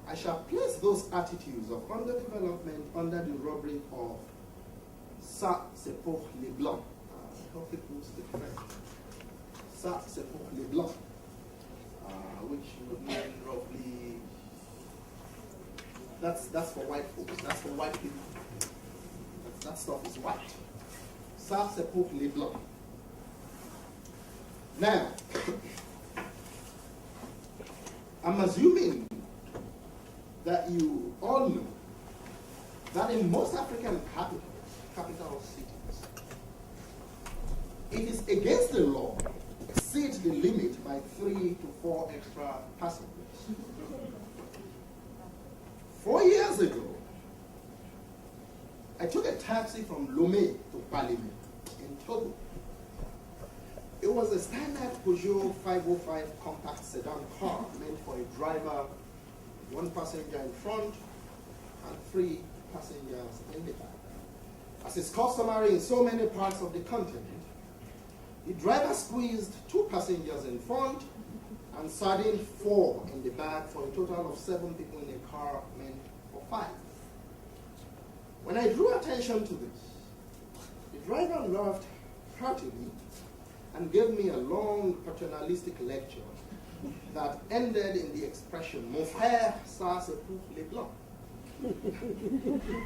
I shall place those attitudes of underdevelopment under the rubric of ça c'est pour les blancs. I hope people speak French. Ça c'est pour les blancs, which would mean roughly, that's for white folks, that's for white people. That stuff is white. Ça c'est pour les blancs. Now, I'm assuming that you all know that in most African capital cities, it is against the law to exceed the limit by 3 to 4 extra passengers. 4 years ago, I took a taxi from Lomé to Parliament in Togo. It was a standard Peugeot 505 compact sedan car meant for a driver, 1 passenger in front, and 3 passengers in the back. As is customary in so many parts of the continent, the driver squeezed 2 passengers in front and sardined 4 in the back for a total of 7 people in a car meant for 5. When I drew attention to this, the driver laughed heartily and gave me a long paternalistic lecture that ended in the expression, "Mon frère, ça c'est pour les blancs."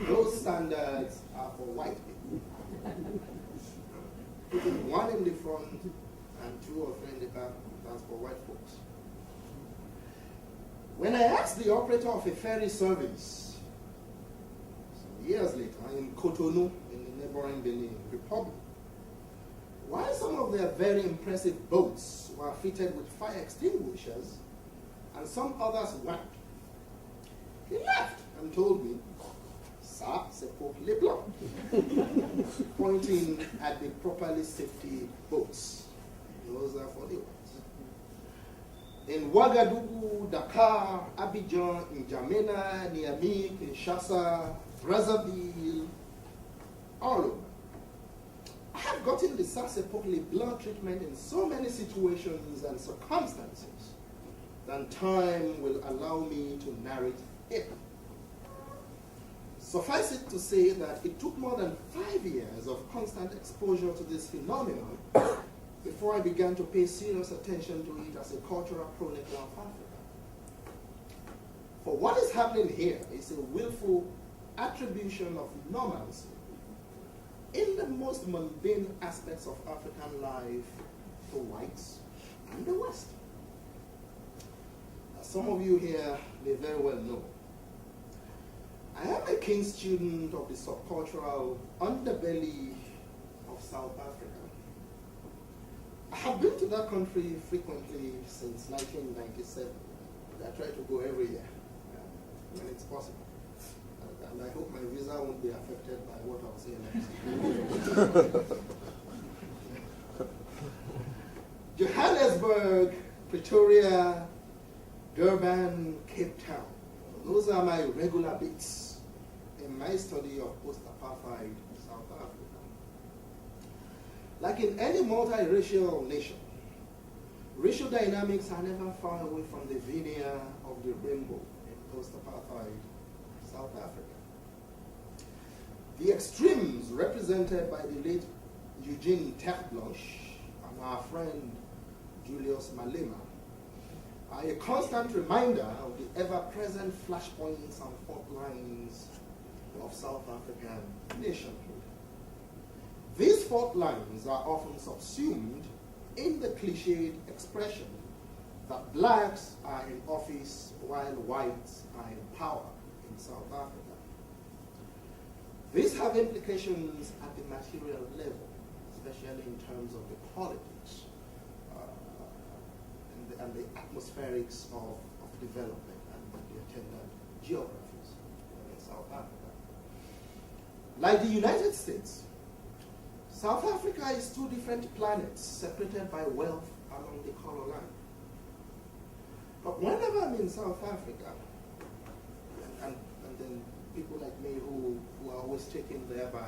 Those standards are for white people. Putting 1 in the front and 2 or 3 in the back, that's for white folks. When I asked the operator of a ferry service, some years later, in Cotonou, in the neighboring Benin Republic, why some of their very impressive boats were fitted with fire extinguishers and some others weren't, he laughed and told me, "Ça, c'est pour les blancs," pointing at the properly safety boats. Those are for the whites. In Ouagadougou, Dakar, Abidjan, N'Djamena, Niamey, Kinshasa, Brazzaville, all over, I have gotten the ça c'est pour les blancs treatment in so many situations and circumstances that time will allow me to narrate it. Suffice it to say that it took more than 5 years of constant exposure to this phenomenon before I began to pay serious attention to it as a cultural chronicle of Africa. For what is happening here is a willful attribution of normalcy in the most mundane aspects of African life to whites and the West. As some of you here may very well know, I am a keen student of the subcultural underbelly of South Africa. I have been to that country frequently since 1997. I try to go every year when it's possible. And I hope my visa won't be affected by what I'll say next. Johannesburg, Pretoria, Durban, Cape Town. Those are my regular beats in my study of post-apartheid South Africa. Like in any multiracial nation, racial dynamics are never far away from the veneer of the rainbow in post-apartheid South Africa. The extremes represented by the late Eugene Terre-Blanche and our friend Julius Malema are a constant reminder of the ever-present flashpoints and fault lines of South African nationhood. These fault lines are often subsumed in the cliched expression that blacks are in office while whites are in power in South Africa. These have implications at the material level, especially in terms of the politics and the atmospherics of development and the attendant geographies in South Africa. Like the United States, South Africa is 2 different planets separated by wealth along the color line. But whenever I'm in South Africa, and then people like me who are always taken there by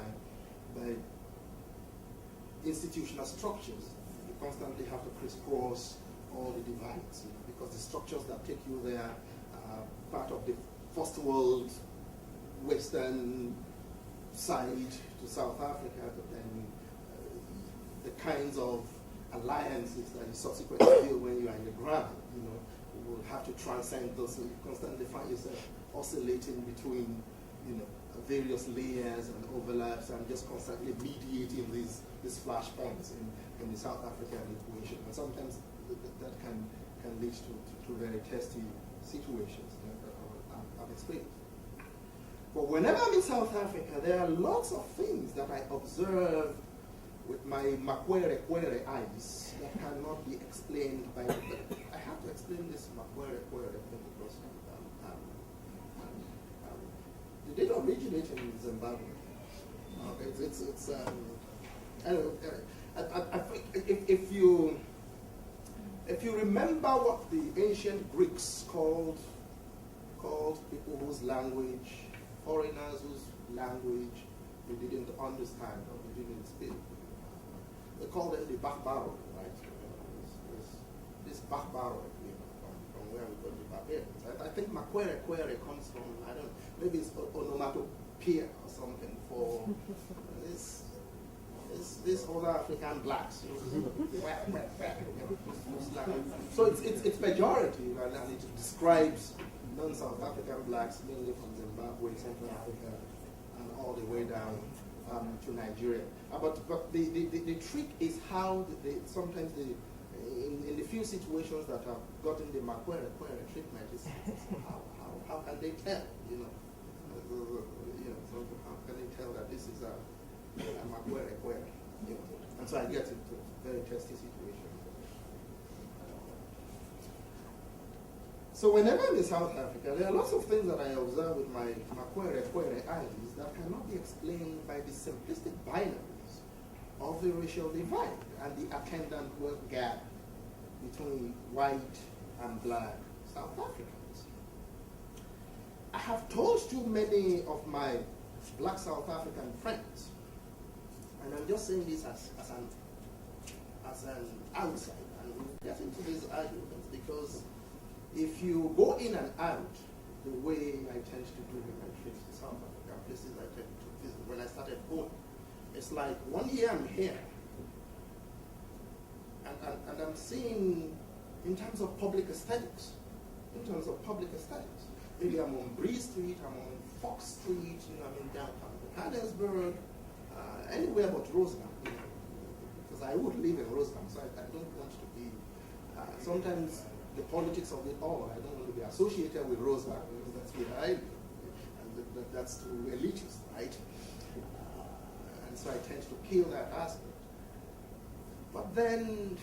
institutional structures, you constantly have to crisscross all the divides, because the structures that take you there are part of the first world western side to South Africa, but then the kinds of alliances that you subsequently build when you are in the ground, you know, you will have to transcend those, so you constantly find yourself oscillating between, you know, various layers and overlaps, and just constantly mediating these flashpoints in the South African equation. And sometimes that can lead to very testy situations that I've experienced. But whenever I'm in South Africa, there are lots of things that I observe with my Makwere eyes that cannot be explained by. I have to explain this Makwere thing because it did originate in Zimbabwe. I think if you remember what the ancient Greeks called people whose language, foreigners whose language we didn't understand or we didn't speak, they called them the barbaro, right? This barbaro, from where we got the barbarians. I think Makwere comes from, I don't know, maybe it's onomatopoeia or something for this other African blacks. So it's pejorative, and it describes non-South African blacks, mainly from Zimbabwe, Central Africa, and all the way down to Nigeria. But the trick is how sometimes in the few situations that have gotten the Makwere treatment is how can they tell, you know, so how can they tell that this is a Makwere, you know? And so I get into very testy situations. So whenever I'm in South Africa, there are lots of things that I observe with my Makwere eyes that cannot be explained by the simplistic binaries of the racial divide and the attendant wealth gap between white and black South Africans. I have told too many of my black South African friends, and I'm just saying this as an outsider, and we'll get into these arguments because if you go in and out the way I tend to do when I trip to South Africa, places I tend to visit, when I started going, it's like 1 year I'm here, and I'm seeing, in terms of public aesthetics, maybe I'm on Bree Street, I'm on Fox Street, you know, I'm in downtown Johannesburg, anywhere but Rosebank, you know, because I would live in Rosebank, so I don't want to be, sometimes the politics of it all, I don't want to be associated with Rosebank, because that's where I live, and that's too elitist, right? And so I tend to kill that aspect. But then,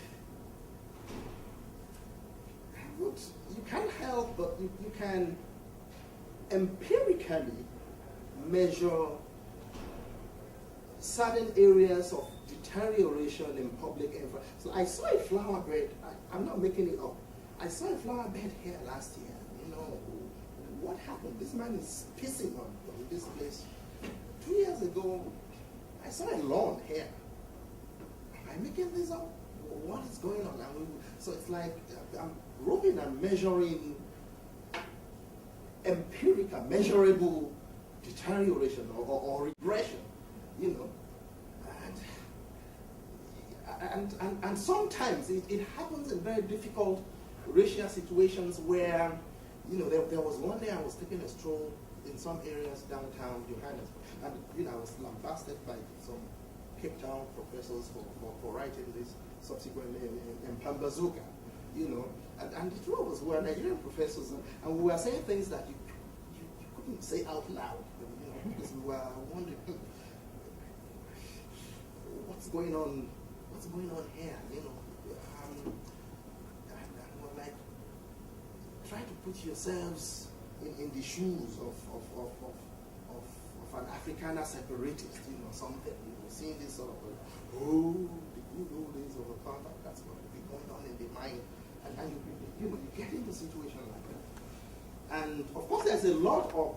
you can't help but you can empirically measure certain areas of deterioration in public infrastructure. So I saw a flower bed, I'm not making it up. I saw a flower bed here last year. You know, what happened? This man is pissing on this place. 2 years ago, I saw a lawn here. Am I making this up? What is going on? So it's like I'm groping and measuring empirical, measurable deterioration or regression, you know. And sometimes it happens in very difficult racial situations where, you know, there was one day I was taking a stroll in some areas downtown Johannesburg, and, you know, I was lambasted by some Cape Town professors for writing this subsequently in Pambazuka, you know, and the two of us were Nigerian professors, and we were saying things that you couldn't say out loud, you know, because we were wondering, what's going on here, you know, and we're like, try to put yourselves in the shoes of an Afrikaner separatist, you know, something, you know, seeing this sort of, the good old days of apartheid, that's going to be going on in the mind, and you get into a situation like that. And of course there's a lot of,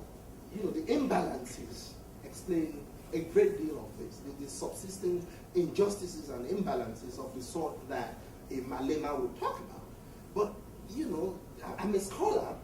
you know, the imbalances explain a great deal of this, the subsisting injustices and imbalances of the sort that a Malema would talk about. But, you know, I'm a scholar,